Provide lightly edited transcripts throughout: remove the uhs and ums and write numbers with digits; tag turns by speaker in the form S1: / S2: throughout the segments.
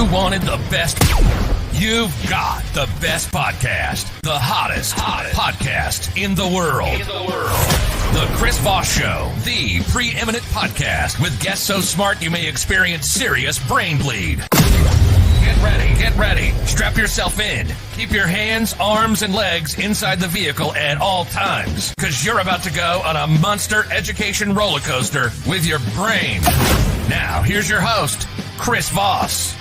S1: You wanted the best. You've got the best podcast, the hottest podcast in the world. The Chris Voss Show, the preeminent podcast with guests so smart you may experience serious brain bleed. Get ready. Strap yourself in. Keep your hands, arms, and legs inside the vehicle at all times, because you're about to go on a monster education roller coaster with your brain. Now, here's your host, Chris Voss.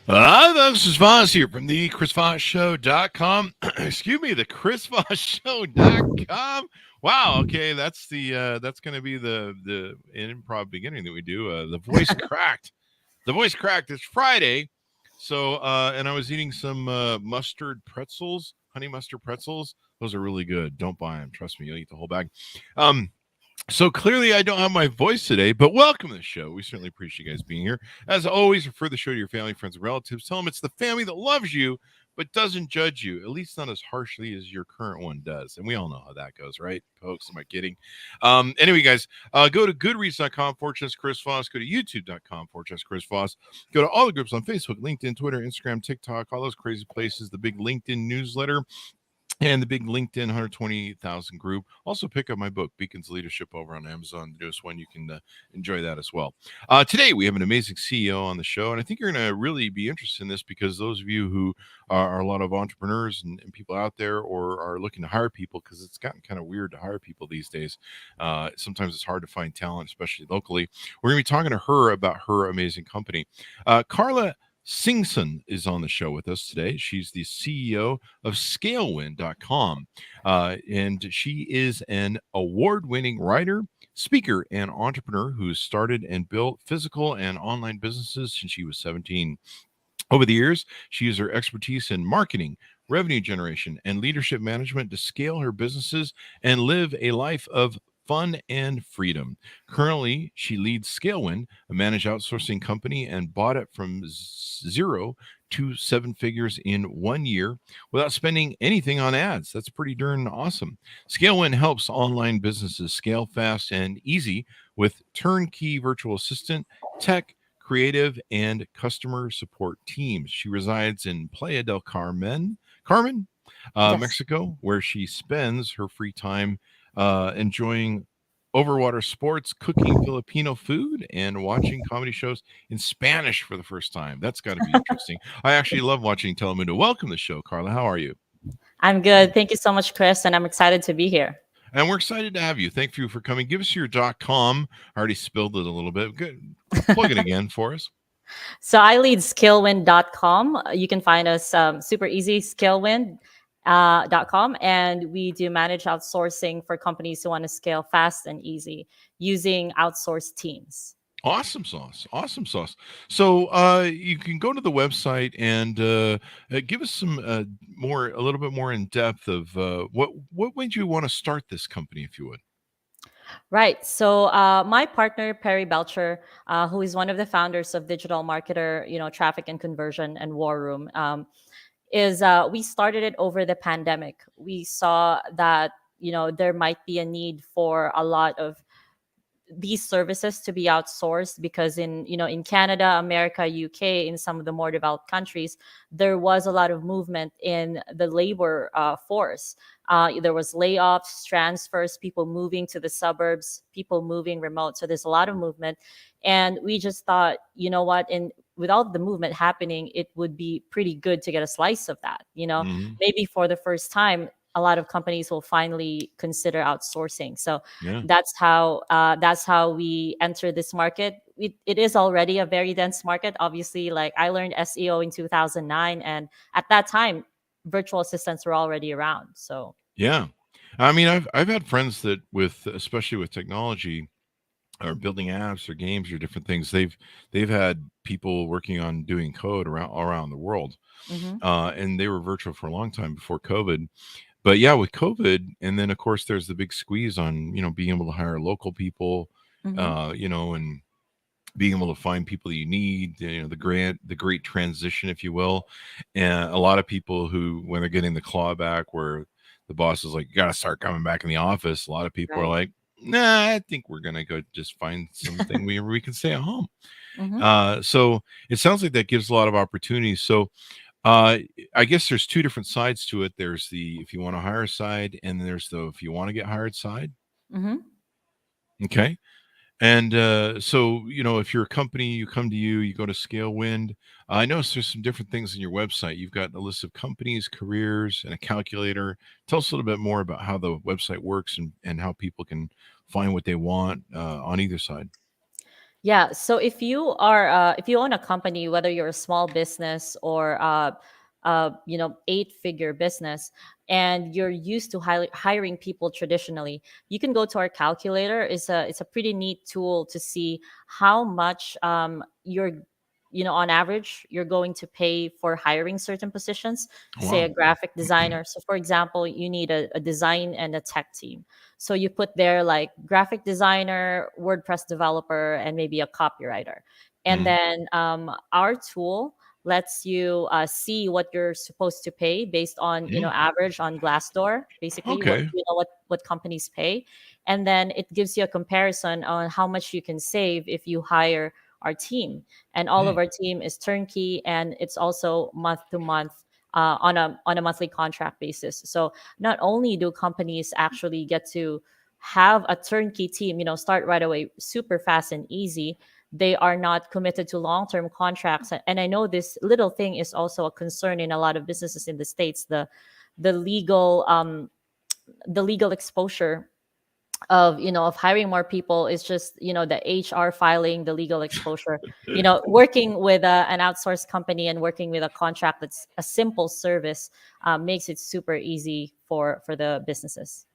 S2: This is Voss here from the ChrisVossShow.com. Excuse me, the ChrisVossShow.com. Wow, okay, that's the that's going to be the improv beginning that we do. The voice cracked. The voice cracked. It's Friday, so and I was eating some mustard pretzels, honey mustard pretzels. Those are really good. Don't buy them. Trust me, you'll eat the whole bag. So clearly I don't have my voice today, but welcome to the show. We certainly appreciate you guys being here. As always, refer the show to your family, friends, and relatives. Tell them it's the family that loves you, but doesn't judge you, at least not as harshly as your current one does. And we all know how that goes, right, folks? Am I kidding? Anyway, guys, go to goodreads.com/Chris Voss. Go to youtube.com/Chris Voss. Go to all the groups on Facebook, LinkedIn, Twitter, Instagram, TikTok, all those crazy places, the big LinkedIn newsletter, and the big LinkedIn 120,000 group. Also pick up my book, Beacons Leadership, over on Amazon. There's one you can enjoy that as well. Today, we have an amazing CEO on the show, and I think you're going to really be interested in this because those of you who are a lot of entrepreneurs and people out there or are looking to hire people, because it's gotten kind of weird to hire people these days. Sometimes it's hard to find talent, especially locally. We're going to be talking to her about her amazing company. Carla Singson is on the show with us today. She's the CEO of Scalewind.com, and she is an award-winning writer, speaker, and entrepreneur who started and built physical and online businesses since she was 17. Over the years, she used her expertise in marketing, revenue generation, and leadership management to scale her businesses and live a life of fun and freedom. Currently, she leads Scalewind, a managed outsourcing company, and bought it from 0 to 7 figures in 1 year without spending anything on ads. That's pretty darn awesome. Scalewind helps online businesses scale fast and easy with turnkey virtual assistant, tech, creative, and customer support teams. She resides in Playa del Carmen, yes, Mexico, where she spends her free time enjoying overwater sports, cooking Filipino food, and watching comedy shows in Spanish for the first time. That's got to be interesting. I actually love watching Telemundo. Welcome to the show, Carla. How are you?
S3: I'm good. Thank you so much, Chris, and I'm excited to be here.
S2: And we're excited to have you. Thank you for coming. Give us your .com. I already spilled it a little bit. Good. Plug it again for us.
S3: So I lead Scalewind.com. You can find us super easy, Scalewind.com, and we do managed outsourcing for companies who want to scale fast and easy using outsourced teams.
S2: Awesome sauce. So you can go to the website and give us some a little bit more in depth of what made you want to start this company, if you would.
S3: Right. So my partner, Perry Belcher, who is one of the founders of Digital Marketer, Traffic and Conversion and War Room, we started it over the pandemic. We saw that, there might be a need for a lot of these services to be outsourced because in Canada, America, UK, in some of the more developed countries, there was a lot of movement in the labor force. There was layoffs, transfers, people moving to the suburbs, people moving remote. So there's a lot of movement. And we just thought, with all the movement happening, it would be pretty good to get a slice of that. Maybe for the first time, a lot of companies will finally consider outsourcing. So that's how we enter this market. It is already a very dense market. Obviously, like I learned SEO in 2009, and at that time, virtual assistants were already around. So
S2: yeah, I mean, I've had friends that especially with technology or building apps or games or different things, they've had people working on doing code around the world, and they were virtual for a long time before COVID. But yeah, with COVID, and then of course there's the big squeeze on being able to hire local people, and being able to find people that you need, the great transition, if you will. And a lot of people who, when they're getting the claw back, where the boss is like, you got to start coming back in the office, a lot of people are like, Nah, I think we're gonna go just find something we can stay at home.
S3: Mm-hmm.
S2: So it sounds like that gives a lot of opportunities. So uh, I guess there's two different sides to it. There's the if you want to hire side, and there's the if you want to get hired side.
S3: Mm-hmm.
S2: Okay. And so, if you're a company, you come to you go to Scalewind. I noticed there's some different things in your website. You've got a list of companies, careers, and a calculator. Tell us a little bit more about how the website works and how people can find what they want on either side.
S3: Yeah. So if you own a company, whether you're a small business or eight-figure business, and you're used to hiring people traditionally, you can go to our calculator. It's a pretty neat tool to see how much on average you're going to pay for hiring certain positions. Say
S2: Wow.
S3: a graphic designer. So for example, you need a design and a tech team. So you put there like graphic designer, WordPress developer, and maybe a copywriter. And
S2: Mhm.
S3: then our tool lets you see what you're supposed to pay based on
S2: Mm.
S3: average on Glassdoor, basically what
S2: Okay.
S3: what companies pay, and then it gives you a comparison on how much you can save if you hire our team. And all of
S2: Mm.
S3: our team is turnkey, and it's also month to month on a monthly contract basis. So not only do companies actually get to have a turnkey team, start right away, super fast and easy, they are not committed to long-term contracts. And I know this little thing is also a concern in a lot of businesses in the States, the legal the legal exposure of hiring more people is just the HR filing, the legal exposure. Working with an outsourced company and working with a contract that's a simple service makes it super easy for the businesses.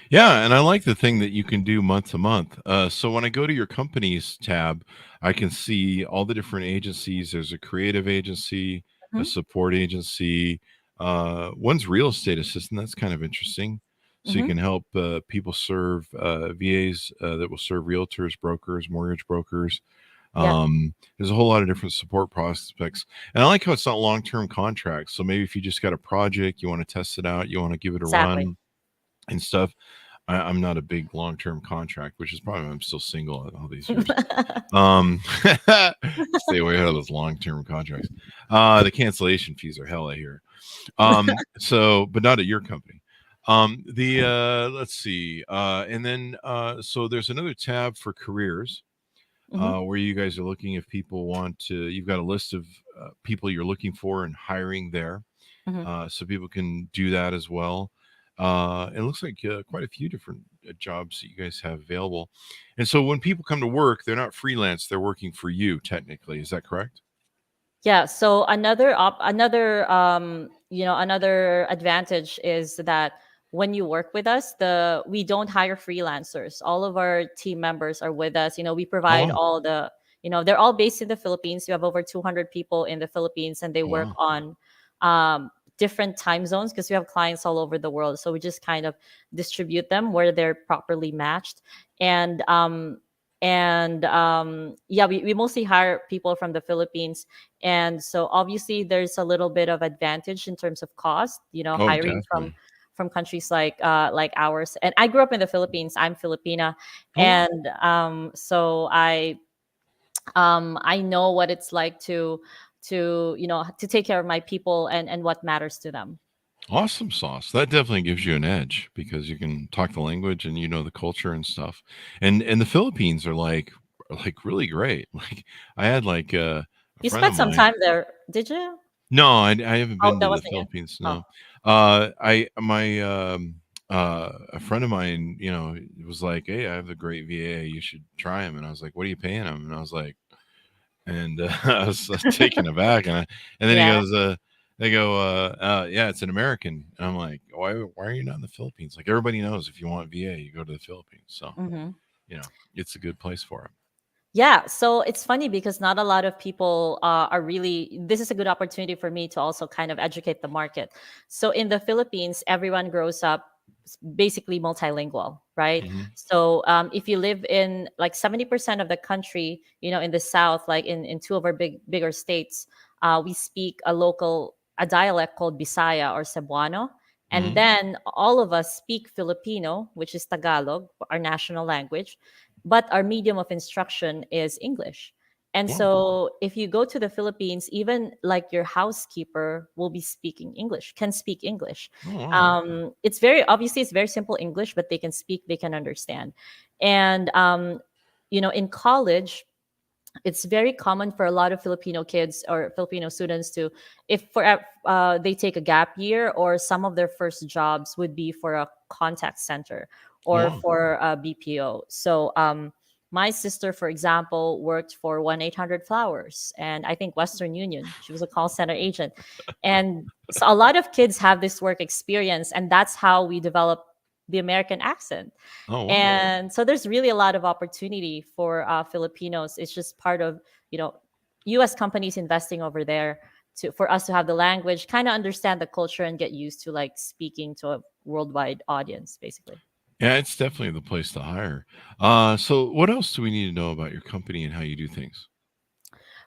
S2: Yeah, and I like the thing that you can do month to month. So when I go to your companies tab, I can see all the different agencies. There's a creative agency, a
S3: Hmm.
S2: support agency. One's real estate assistant. That's kind of interesting. So you
S3: Hmm.
S2: can help people serve VAs that will serve realtors, brokers, mortgage brokers.
S3: Yeah,
S2: There's a whole lot of different support prospects, and I like how it's not long-term contracts. So maybe if you just got a project, you want to test it out, you want to give it a
S3: exactly.
S2: run and stuff. I'm not a big long-term contract, which is probably why I'm still single all these years. Um, stay away out of those long-term contracts. The cancellation fees are hell, I hear. But not at your company. The Let's see. And then so there's another tab for careers
S3: Hmm.
S2: where you guys are looking if people want to. You've got a list of people you're looking for and hiring there,
S3: Hmm.
S2: so people can do that as well. It looks like quite a few different jobs that you guys have available. And so when people come to work, they're not freelance; they're working for you. Technically, is that correct?
S3: Yeah. So another advantage is that when you work with us, we don't hire freelancers. All of our team members are with us. We
S2: Oh,
S3: provide
S2: wow.
S3: all they're all based in the Philippines. We have over 200 people in the Philippines, and they
S2: Oh,
S3: work
S2: wow.
S3: on different time zones because we have clients all over the world. So we just kind of distribute them where they're properly matched. And yeah, we mostly hire people from the Philippines, and so obviously there's a little bit of advantage in terms of cost,
S2: Oh,
S3: hiring from
S2: definitely.
S3: countries like ours. And I grew up in the Philippines. I'm Filipina,
S2: Oh, wow.
S3: and so I know what it's like to take care of my people and what matters to them.
S2: Awesome sauce. That definitely gives you an edge because you can talk the language and you know the culture and stuff. And the Philippines are like really great. Like I had like a
S3: You
S2: friend
S3: spent
S2: of
S3: some
S2: mine.
S3: time there, did you?
S2: No, I haven't
S3: Oh,
S2: been to
S3: that
S2: the
S3: wasn't you.
S2: Philippines.
S3: Oh.
S2: No. I my A friend of mine, was like, "Hey, I have a great VA. You should try him." And I was like, "What are you paying him?" And I was like, and I was taken aback, and then he
S3: Yeah.
S2: goes, they go, yeah, it's an American. And I'm like, why are you not in the Philippines? Like everybody knows, if you want VA, you go to the Philippines. So
S3: Hmm.
S2: it's a good place for it.
S3: Yeah, so it's funny because not a lot of people are really. This is a good opportunity for me to also kind of educate the market. So in the Philippines, everyone grows up basically multilingual, right?
S2: Hmm.
S3: So if you live in like 70% of the country, in the South, like in two of our bigger states, we speak a dialect called Bisaya or Cebuano. And
S2: Mhm.
S3: then all of us speak Filipino, which is Tagalog, our national language, but our medium of instruction is English. And
S2: Wow.
S3: so if you go to the Philippines, even like your housekeeper will be speaking English, can speak English.
S2: Oh, wow.
S3: It's very obviously it's very simple English, but they can speak, they can understand. And in college, it's very common for a lot of Filipino kids or Filipino students to, if they take a gap year, or some of their first jobs would be for a contact center
S2: Oh,
S3: or
S2: wow.
S3: for a BPO. So my sister, for example, worked for 1-800-Flowers and I think Western Union. She was a call center agent. And so a lot of kids have this work experience, and that's how we develop the American accent.
S2: Oh, wow.
S3: And so there's really a lot of opportunity for Filipinos. It's just part of, you know, U.S. companies investing over there for us to have the language, kind of understand the culture, and get used to like speaking to a worldwide audience, basically.
S2: Yeah, it's definitely the place to hire. So what else do we need to know about your company and how you do things?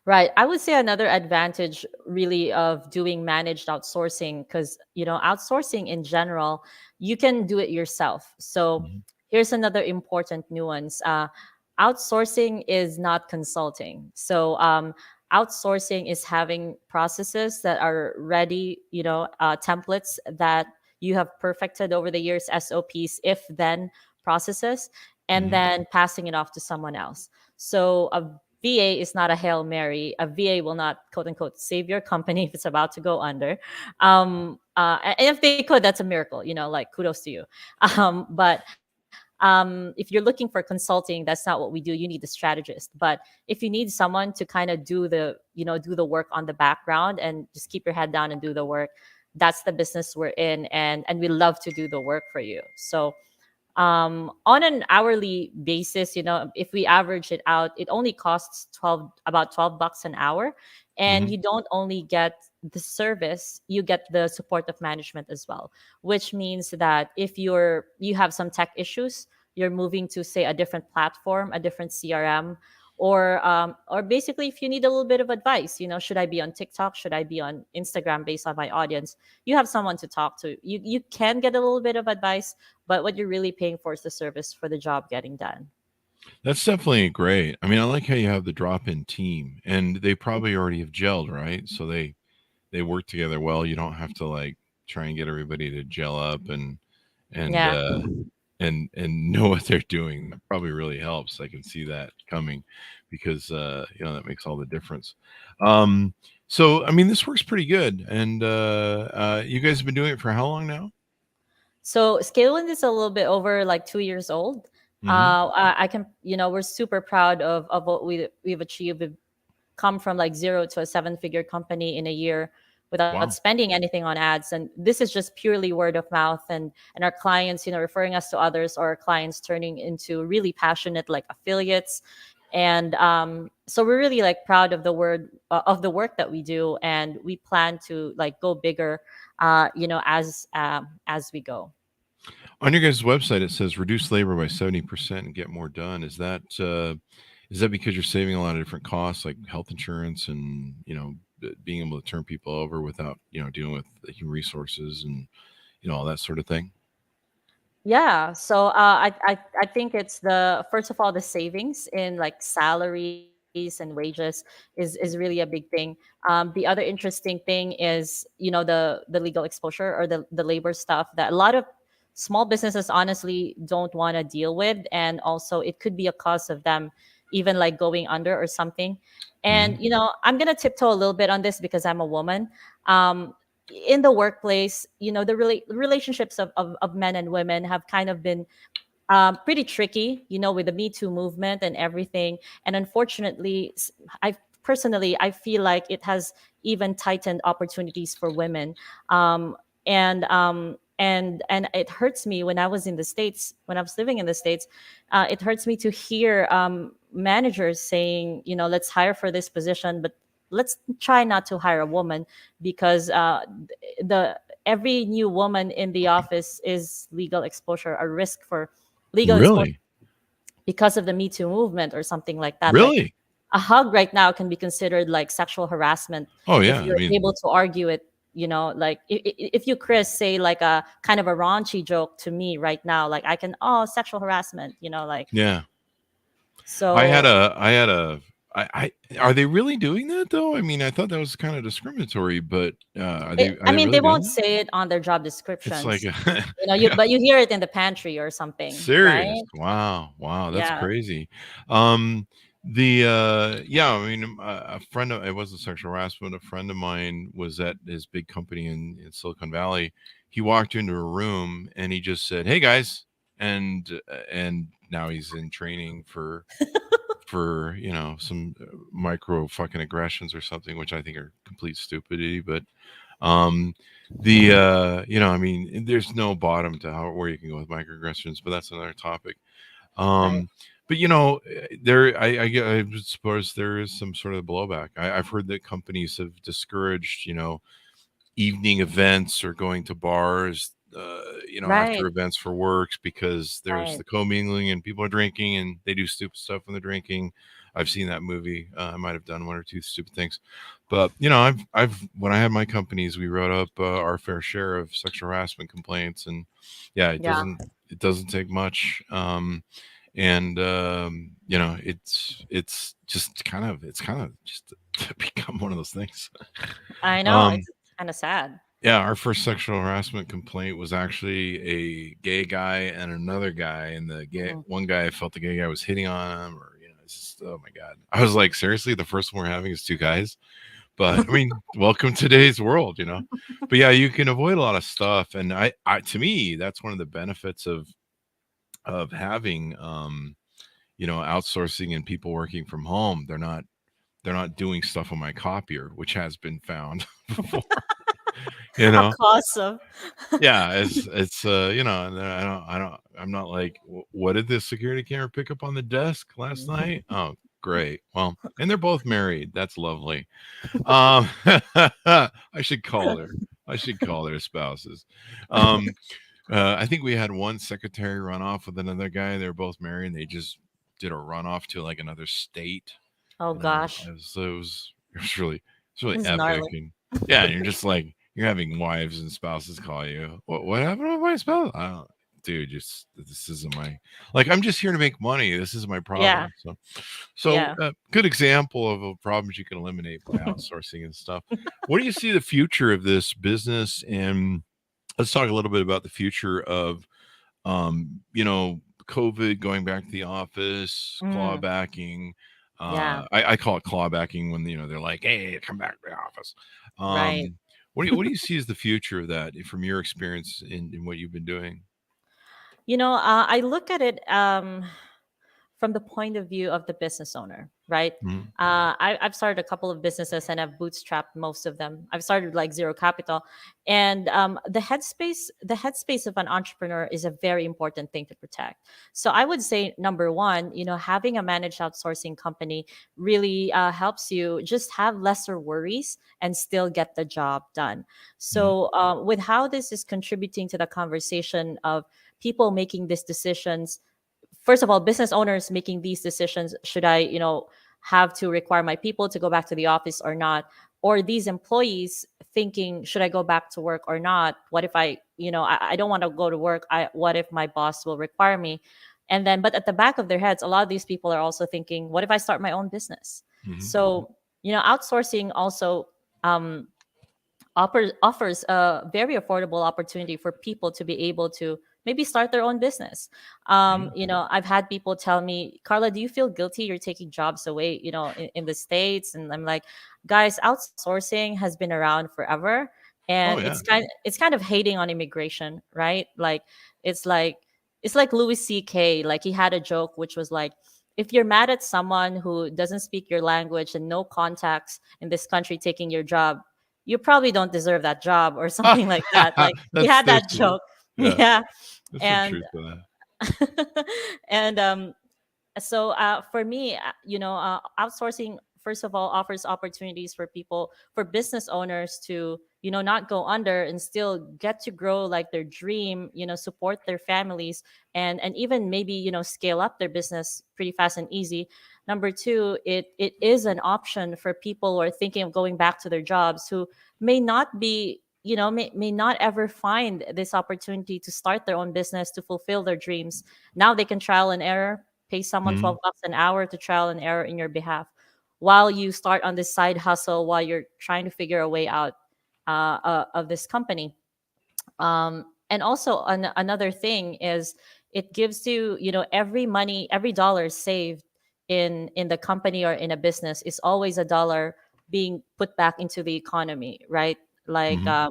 S3: Right. I would say another advantage really of doing managed outsourcing, because, outsourcing in general, you can do it yourself. So
S2: Mhm.
S3: here's another important nuance. Outsourcing is not consulting. So outsourcing is having processes that are ready, templates that you have perfected over the years, SOPs, if then processes, and
S2: Mhm.
S3: then passing it off to someone else. So a VA is not a Hail Mary. A VA will not, quote unquote, save your company if it's about to go under. And if they could, that's a miracle, like kudos to you. But if you're looking for consulting, that's not what we do. You need the strategist. But if you need someone to kind of do the work on the background and just keep your head down and do the work, that's the business we're in. And we love to do the work for you. So on an hourly basis, if we average it out, it only costs about $12 an hour. And
S2: Mhm.
S3: you don't only get the service, you get the support of management as well, which means that if you have some tech issues, you're moving to, say, a different platform, a different CRM, or basically if you need a little bit of advice, should I be on TikTok, should I be on Instagram, based on my audience, you have someone to talk to. You can get a little bit of advice, but what you're really paying for is the service for the job getting done.
S2: That's definitely great. I mean, I like how you have the drop-in team, and they probably already have gelled, right? So they work together well. You don't have to like try and get everybody to gel up and
S3: Yeah.
S2: and know what they're doing. That probably really helps. I can see that coming because that makes all the difference. Um, so I mean, this works pretty good. And you guys have been doing it for how long now?
S3: So Scalewind is a little bit over like 2 years old.
S2: Hmm.
S3: I can, we're super proud of what we've achieved. We've come from like zero to a seven-figure company in a year without
S2: Wow.
S3: spending anything on ads. And this is just purely word of mouth, and our clients, referring us to others, or our clients turning into really passionate like affiliates. And so we're really like proud of the work that we do, and we plan to like go bigger, as we go.
S2: On your guys' website, it says reduce labor by 70% and get more done. Is that because you're saving a lot of different costs like health insurance and being able to turn people over without dealing with the human resources and all that sort of thing?
S3: Yeah. So I think it's the first of all, the savings in like salaries and wages is really a big thing. The other interesting thing is, the legal exposure, or the labor stuff that a lot of small businesses honestly don't want to deal with, and also it could be a cause of them even like going under or something. And
S2: Mhm.
S3: I'm gonna tiptoe a little bit on this because I'm a woman. Um, in the workplace, the relationships of men and women have kind of been pretty tricky, with the Me Too movement and everything. And unfortunately, I feel like it has even tightened opportunities for women. And it hurts me when I was in the States, when I was living in the States. It hurts me to hear managers saying, let's hire for this position, but let's try not to hire a woman, because the every new woman in the office is legal exposure, a risk for legal exposure,
S2: Really?
S3: because of the Me Too movement or something like that. Like
S2: Really?
S3: a hug right now can be considered like sexual harassment
S2: Oh
S3: if
S2: yeah. I
S3: you're
S2: mean,
S3: able to argue it, like if you, Chris, say like a kind of a raunchy joke to me right now, like I can, oh, sexual harassment, like
S2: Yeah. I had
S3: so.
S2: a, I had a, I are they really doing that though? I mean, I thought that was kind of discriminatory, but are
S3: I
S2: they
S3: mean,
S2: really
S3: they
S2: doing
S3: won't
S2: that?
S3: say it on their job
S2: It's like
S3: descriptions,
S2: yeah.
S3: but you hear it in the pantry or something,
S2: Serious.
S3: right?
S2: Wow. Wow. That's
S3: Yeah.
S2: crazy. Um, yeah, I mean, a friend of, it wasn't sexual harassment. A friend of mine was at his big company in Silicon Valley. He walked into a room and he just said, "Hey guys," and now he's in training for some micro fucking aggressions or something, which I think are complete stupidity. But um, I mean, there's no bottom to how where you can go with microaggressions, but that's another topic.
S3: Right.
S2: Um, but I suppose there is some sort of blowback. I've heard that companies have discouraged, evening events or going to bars, after
S3: Right.
S2: events for works because there's
S3: Right.
S2: the commingling and people are drinking and they do stupid stuff when they're drinking. I've seen that movie. I might have done one or two stupid things, but I've when I had my companies, we wrote up our fair share of sexual harassment complaints, and yeah,
S3: Yeah.
S2: it doesn't take much. And it's kind of just become one of those things.
S3: I know.
S2: um
S3: It's kind of sad.
S2: yeah, our first sexual harassment complaint was actually a gay guy and another guy, and the gay
S3: Mhm.
S2: one guy felt the gay guy was hitting on him, or it's just, oh my god. I was like, seriously, the first one we're having is two guys. But I mean, welcome to today's world. But yeah, you can avoid a lot of stuff, and I to me, that's one of the benefits of having outsourcing and people working from home. They're not doing stuff on my copier, which has been found before. you
S3: How
S2: know
S3: awesome.
S2: yeah, it's and then I'm not like, What did the security camera pick up on the desk last night?" Oh, great. Well, and they're both married. That's lovely. I should call her. I should call their spouses. um I think we had one secretary run off with another guy. They're both married, and they just did a runoff to like another state.
S3: Oh
S2: And
S3: gosh.
S2: it was really
S3: This is
S2: epic.
S3: gnarly.
S2: And yeah, and you're just like, you're having wives and spouses call you. What happened with my spouse? I don't, dude. Just this isn't my, like. I'm just here to make money. This is my
S3: Yeah.
S2: problem. So
S3: Yeah.
S2: good example of problems you can eliminate by outsourcing and stuff. What do you see the future of this business? And let's talk a little bit about the future of COVID, going back to the office,
S3: Mm,
S2: clawbacking.
S3: yeah.
S2: I call it clawbacking when they're like, "Hey, come back to the office."
S3: Right.
S2: What do you see as the future of that from your experience in what you've been doing?
S3: I look at it from the point of view of the business owner, right?
S2: Mhm.
S3: I've started a couple of businesses and I've bootstrapped most of them. I've started like zero capital, and the headspace of an entrepreneur is a very important thing to protect. So I would say number one, having a managed outsourcing company really helps you just have lesser worries and still get the job done.
S2: Mhm.
S3: So with how this is contributing to the conversation of people making these decisions, first of all, business owners making these decisions, should I have to require my people to go back to the office or not, or these employees thinking, should I go back to work or not? What if I don't want to go to work? What if my boss will require me? And then, but at the back of their heads, a lot of these people are also thinking, what if I start my own business?
S2: Mhm.
S3: So outsourcing also um, offers a very affordable opportunity for people to be able to maybe start their own business.
S2: Yeah.
S3: I've had people tell me, Carla, do you feel guilty you're taking jobs away, in the States? And I'm like, guys, outsourcing has been around forever.
S2: Oh
S3: And
S2: yeah.
S3: it's kind of hating on immigration, right? Like it's like it's like Louis C.K. Like he had a joke which was like, if you're mad at someone who doesn't speak your language and no contacts in this country taking your job, you probably don't deserve that job or something like that. Like he had
S2: There's
S3: that
S2: some,
S3: joke.
S2: yeah,
S3: Yeah.
S2: there's some
S3: And
S2: truth to that.
S3: and so for me, outsourcing first of all offers opportunities for business owners to not go under and still get to grow like their dream, support their families, and even maybe, scale up their business pretty fast and easy. Number two, it is an option for people who are thinking of going back to their jobs, who may not be, may not ever find this opportunity to start their own business to fulfill their dreams. Now they can trial and error, pay someone
S2: Mhm.
S3: 12 bucks an hour to trial and error in your behalf while you start on this side hustle, while you're trying to figure a way out of this company. And also another thing is, it gives you, every dollar saved in the company or in a business is always a dollar being put back into the economy, right? Like,
S2: Mhm.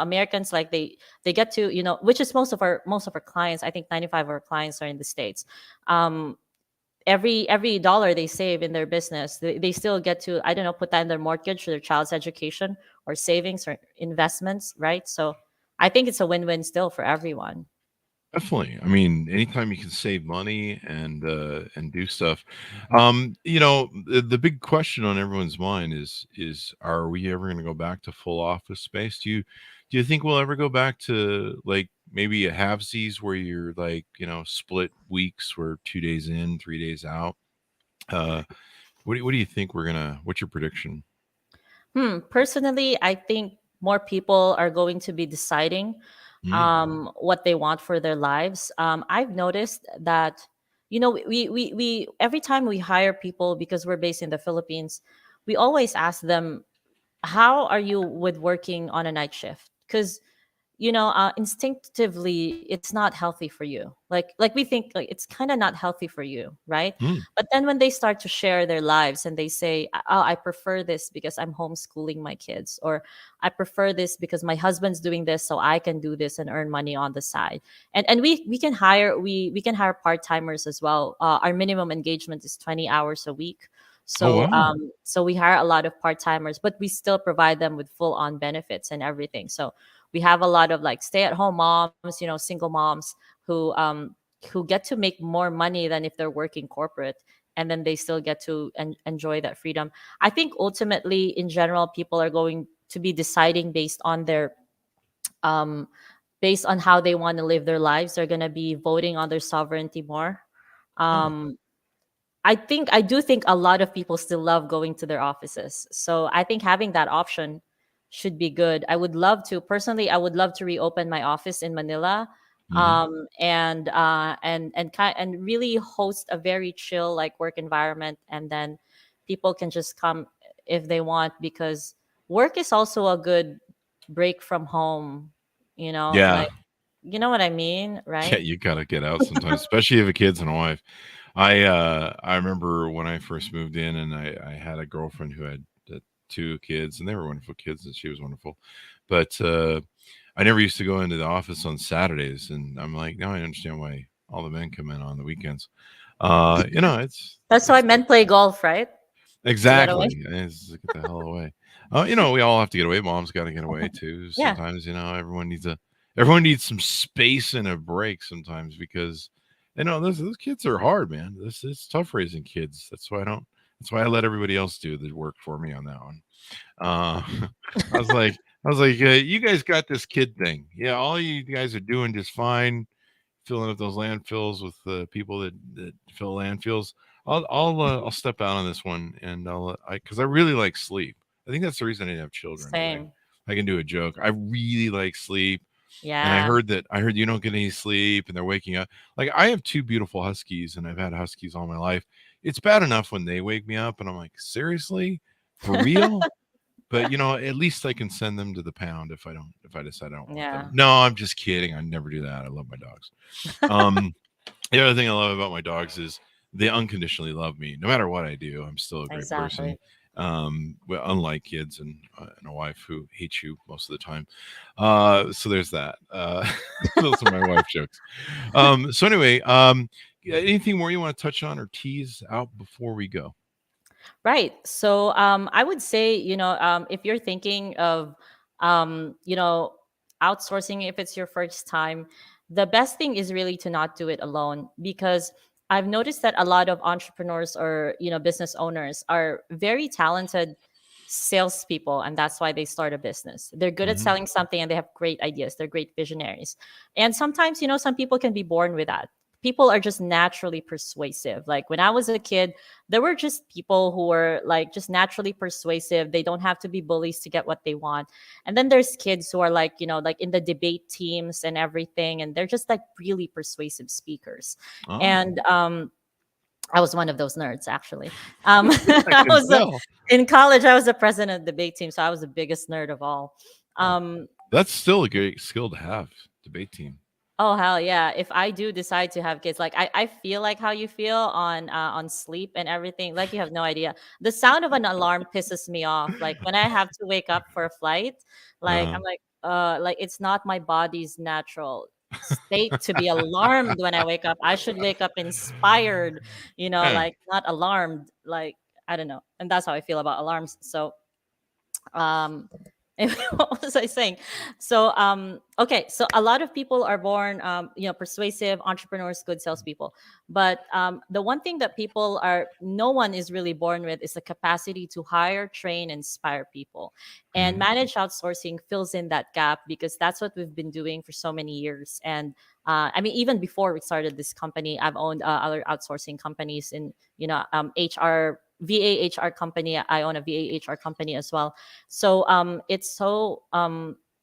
S3: Americans, like, they get to, which is most of our clients. I think 95 of our clients are in the States. um every dollar they save in their business, they still get to, I don't know, put that in their mortgage or their child's education or savings or investments, right? So I think it's a win-win still for everyone.
S2: Definitely. I mean, anytime you can save money and do stuff. The big question on everyone's mind is are we ever going to go back to full office space? Do you think we'll ever go back to like maybe a halvesies where you're like, split weeks where 2 days in, 3 days out? Uh what do you think what's your prediction?
S3: Personally, I think more people are going to be deciding
S2: Mm,
S3: what they want for their lives. I've noticed that, we every time we hire people, because we're based in the Philippines, we always ask them, how are you with working on a night shift? Because, instinctively, it's not healthy for you. Like we think, like, it's kind of not healthy for you, right?
S2: mm.
S3: But then when they start to share their lives and they say, oh, I prefer this because I'm homeschooling my kids, or I prefer this because my husband's doing this, so I can do this and earn money on the side. And we can hire part-timers as well. Our minimum engagement is 20 hours a week.
S2: Oh
S3: So
S2: wow.
S3: we hire a lot of part-timers, but we still provide them with full-on benefits and everything. So we have a lot of like stay-at-home moms, single moms who get to make more money than if they're working corporate, and then they still get to enjoy that freedom. I think ultimately, in general, people are going to be deciding um based on how they want to live their lives. They're going to be voting on their sovereignty more.
S2: Oh,
S3: um I do think a lot of people still love going to their offices. So I think having that option should be good. I would love to reopen my office in Manila,
S2: mhm.
S3: and really host a very chill like work environment, and then people can just come if they want, because work is also a good break from home,
S2: Yeah.
S3: like, you know what I mean,
S2: Yeah,
S3: right?
S2: you gotta get out sometimes, especially if you have kids and a wife. I remember when I first moved in, and I had a girlfriend who had two kids, and they were wonderful kids, and she was wonderful. But I never used to go into the office on Saturdays, and I'm like, now I understand why all the men come in on the weekends.
S3: That's why
S2: It's
S3: men play golf, right? To get away.
S2: exactly. It's get the hell away. We all have to get away. Mom's got to get away too.
S3: Yeah.
S2: Sometimes, everyone needs some space and a break sometimes because those kids are hard, man. This it's tough raising kids. That's why I let everybody else do the work for me on that one. Uh, I was like, you guys got this kid thing. Yeah, all you guys are doing just fine, filling up those landfills with the people that fill landfills. I'll step out on this one, and because I really like sleep. I think that's the reason I didn't have children. Is
S3: Same.
S2: I can do a joke. I really like sleep, and I
S3: Yeah.
S2: heard that I heard you don't get any sleep, and they're waking up. Like I have two beautiful huskies, and I've had huskies all my life. It's bad enough when they wake me up, and I'm like, seriously, for real? But at least I can send them to the pound if I decide I don't want them.
S3: Yeah.
S2: No, I'm just kidding. I never do that. I love my dogs. Um, the other thing I love about my dogs is they unconditionally love me. No matter what I do, I'm still a great person.
S3: Exactly.
S2: Well, unlike kids and a wife who hates you most of the time. So there's that. Those are my wife jokes. So anyway, yeah, anything more you want to touch on or tease out before we go?
S3: Right. So I would say, if you're thinking of, outsourcing, if it's your first time, the best thing is really to not do it alone, because I've noticed that a lot of entrepreneurs or, business owners are very talented salespeople, and that's why they start a business. They're good at selling something, and they have great ideas. They're great visionaries. And sometimes, some people can be born with that. People are just naturally persuasive. Like when I was a kid, there were just people who were like just naturally persuasive. They don't have to be bullies to get what they want. And then there's kids who are like, like in the debate teams and everything, and they're just like really persuasive speakers.
S2: Oh.
S3: And I was one of those nerds, actually.
S2: I
S3: was
S2: tell.
S3: in college. I was the president of the debate team, so I was the biggest nerd of all.
S2: That's still a great skill to have, debate team.
S3: Oh hell yeah! If I do decide to have kids, like I feel like how you feel on sleep and everything. Like you have no idea. The sound of an alarm pisses me off. Like when I have to wake up for a flight, like I'm like it's not my body's natural state to be alarmed when I wake up. I should wake up inspired, like not alarmed. Like I don't know, and that's how I feel about alarms. So, what was I saying? So, okay. So a lot of people are born, persuasive entrepreneurs, good salespeople. But the one thing that no one is really born with is the capacity to hire, train, inspire people. And managed outsourcing fills in that gap because that's what we've been doing for so many years. And I mean, even before we started this company, I've owned other outsourcing companies in, HR, VA HR company. I own a VA HR company as well. So it's so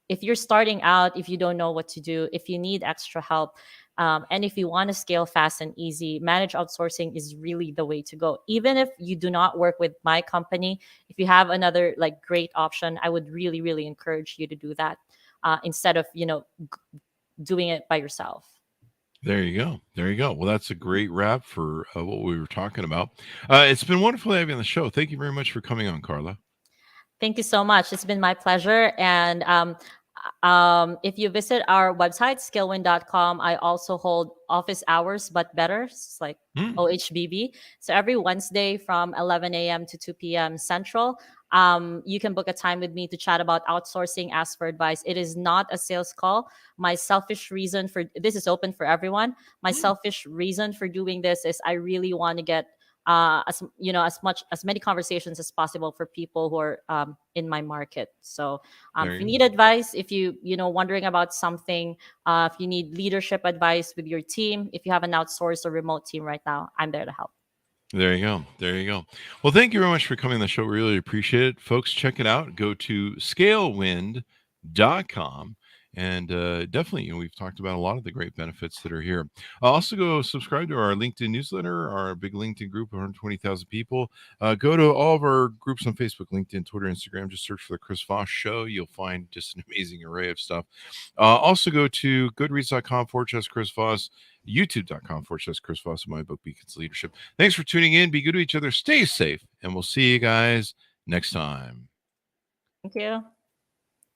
S3: if you're starting out, if you don't know what to do, if you need extra help, and if you want to scale fast and easy, managed outsourcing is really the way to go. Even if you do not work with my company, if you have another like great option, I would really, really encourage you to do that instead of doing it by yourself.
S2: There you go. There you go. Well, that's a great wrap for what we were talking about. It's been wonderful having you on the show. Thank you very much for coming on, Karla.
S3: Thank you so much. It's been my pleasure. And if you visit our website, scalewind.to, I also hold office hours, but better. It's like OHBB. So every Wednesday from 11 a.m. to 2 p.m. Central, you can book a time with me to chat about outsourcing, ask for advice. It is not a sales call. My selfish reason for this is open for everyone. My selfish reason for doing this is I really want to get as many conversations as possible for people who are in my market. So if you need advice, if you wondering about something, if you need leadership advice with your team, if you have an outsourced or remote team right now, I'm there to help.
S2: There you go. There you go. Well, thank you very much for coming on the show. Really appreciate it. Folks, check it out. Go to Scalewind.com. And definitely, we've talked about a lot of the great benefits that are here. Also, go subscribe to our LinkedIn newsletter, our big LinkedIn group of 120,000 people. Go to all of our groups on Facebook, LinkedIn, Twitter, Instagram. Just search for the Chris Voss Show. You'll find just an amazing array of stuff. Also, go to goodreads.com/Chris Voss, youtube.com/Chris Voss, my book, Beacons Leadership. Thanks for tuning in. Be good to each other. Stay safe. And we'll see you guys next time.
S3: Thank you.